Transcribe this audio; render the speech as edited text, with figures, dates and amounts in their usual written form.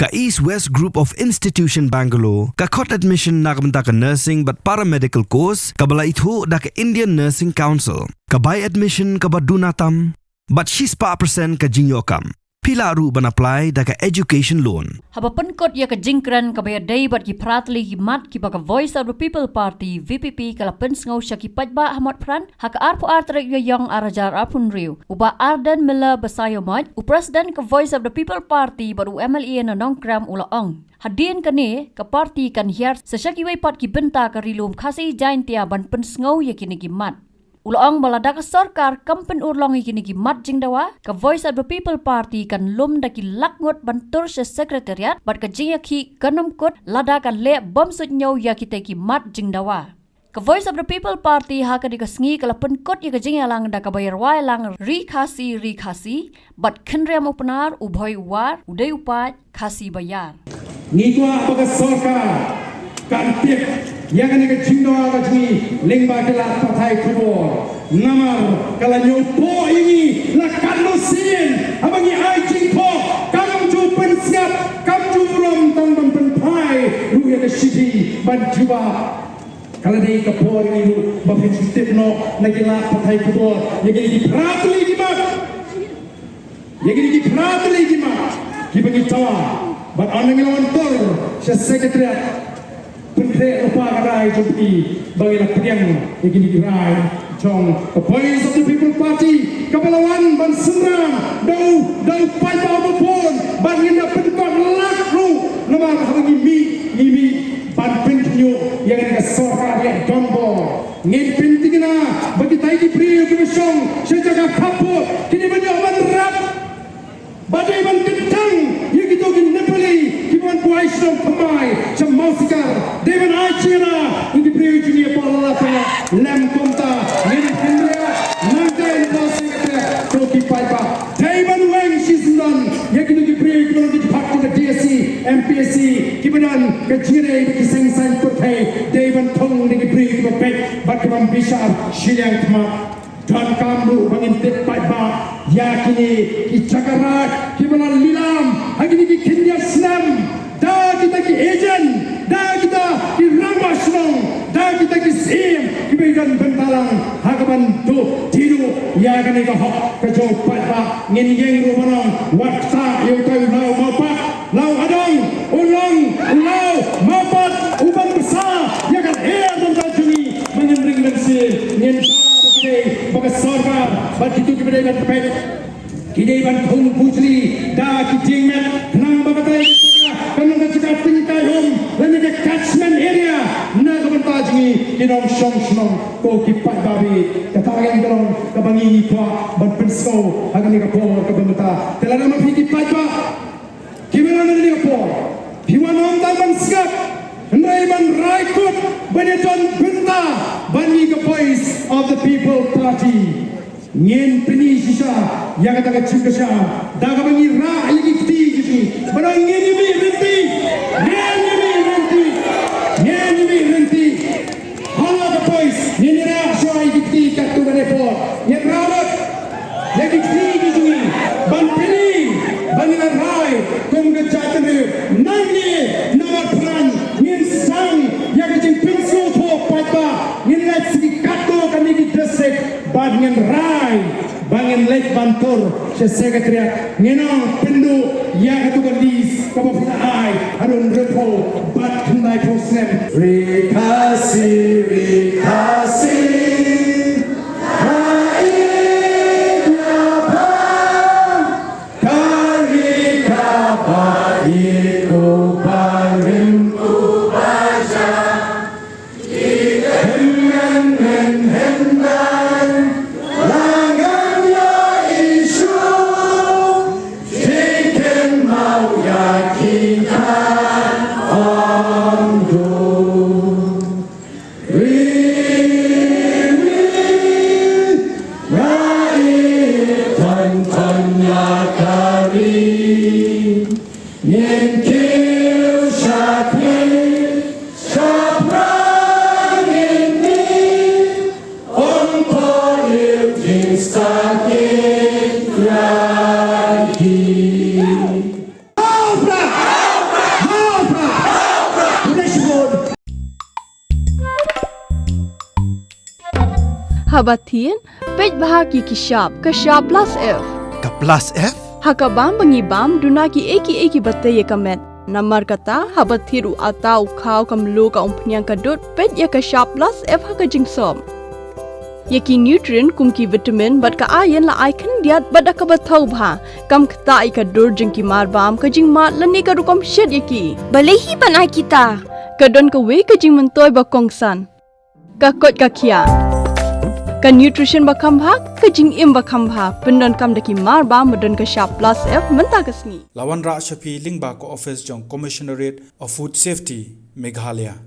ka East West Group of Institution Bangalore, ka Cot Admission nakamta ka Nursing but Paramedical Course, ka bala itu da ka Indian Nursing Council, ka Buy Admission ka Badunatam, but she's pa percent ka Jingyokam. Pila ru ban apply da ka education loan. Habapun kot ya ka jingkran ka bayar day bat ki pratli ki mat ki baka Voice of the People Party VPP kala pens ngau sya ki pajba hamat pran haka arpo artrek yo yang arajar apun riu. Uba Arden Miller basayo mat u president ka Voice of the People Party baru MLA na nongkram Urlong. Hadin kane ka party kan hiar sesaki way pat ki benta ka rilum khasi jain tia ban pens ngau ya kini ki mat. Urlong balada ka sarkar kampen Urlong ikini ki mat Jingdawa ka Voice of the People Party kan lum da ki lakngot bantur se Secretariat bat ka jingya ki kanum kot Lada kan le bom sut nyau ya kita ki mat Jingdawa. Ka Voice of the People Party ha ka di ka sngi kala pen kot ya ka jingya lang da ka bayar wai lang ri khasi bat khenriam upnar ubhoi war udai upat khasi bayar. Ngikwa baga sarkar kan pik yang ni ke Jingdawa ka jini lengba kala patai Kyrwoh namar kala nyopo ini la kanu sin abangi ai jingpo kam ju pen siap kam ju rom tang ban pen pai ru ya ke city ban juba kala dei ka por ini ru ba pin step no na kala patai Kyrwoh ye gi pratli di mat ki bagi tawa ban anang lawan tor se Secretariat Pengkret lupa karai jumpi bagi nak piang begini kirai jong the Voice of the People Party kepalawan ban senang dau pai bau pun ban ngina pendekar lakru lemah bagi mi ban penyu yang ada sorkar yang dombo ngin pentingna bagi tai di priu kemesong sejaga kapur kini banyak ban rap badai ban kentang yang kita gin nepali kiban kuai sedang pemai semausikar dewan Atiar ini priu dunia pola lem komta ngin hendria nanti Secretariat toki paipa dewan weng season yang kita di priu kita di pakku ke DSC MPSC kibanan ke jire ke sengsan pertai dewan tong di priu kita pek bat kebam bisar Shillong Mail dan kamu bangin tepat ba yakini ki cakarat ki mana lilam hakini ki kindia senam da kita ki agent da kita ki ramasnong da kita ki sim ki began bentalang hakaban tu tiru yakini ka hok ka jo pat ba ngin yeng ru manong wakta yo kai lau mapat lau adong ulong lau mapat ubang besar yakan air dan tajuni mengembring mensil ngin bagi sarkar bagi itu kepada iban pek kini iban thung putri da kijingmet nang bagatai kanang kacika tingkai hum dan ke catchment area na kabanta jingi kinong shong ko kipat babi katagan kalong kabangi kwa ban pensko agani ka por ka bamata telana mapiki patwa kimana na ni por piwanom ta ban skap Ndai ban raikut banyaton benta bani ke Voice of the People Party ngin peni sisa yang kata kecikasa daga bangi ra lagi kti gitu barang ngin mi renti hala ke Voice ngin ra soai kti kat tu bane por ngin rawat lagi kti gitu ban peni bani rai kum ke jatan nangi nama peran sang yang kecil pensiun tu papa ini lagi sedikit kami di distrik bangen rai bangen lek bantur se Secretariat ngenong pendu yang itu gadis kapofita ai harun repo bat kendai prosem rikasi Habatin, pej bahagi kishap, kashap plus F. Ka plus F? Hakabam bangibam dunaki eki bataya kamet. Namar kata habatiru atau kau kamlu ka umpnyang kadut pej ya kashap plus F haka jingsom. Yaki nutrient kumki vitamin bat ka ayan la aikan diat bat ka batau bha. Kam kata ika dur jingki marbam ka jing mat lani ka rukom shed yaki. Balehi panai kita. Kadon ka we ka jing mentoy ba kongsan. Ka kot ka kia. Ka nutrition ba kambha ka jing im ba kambha pendon kam daki marba medon ka sharp plus F menta kasni. Lawan Ra Shafi Lingba ko office jong Commissionerate of Food Safety Meghalaya.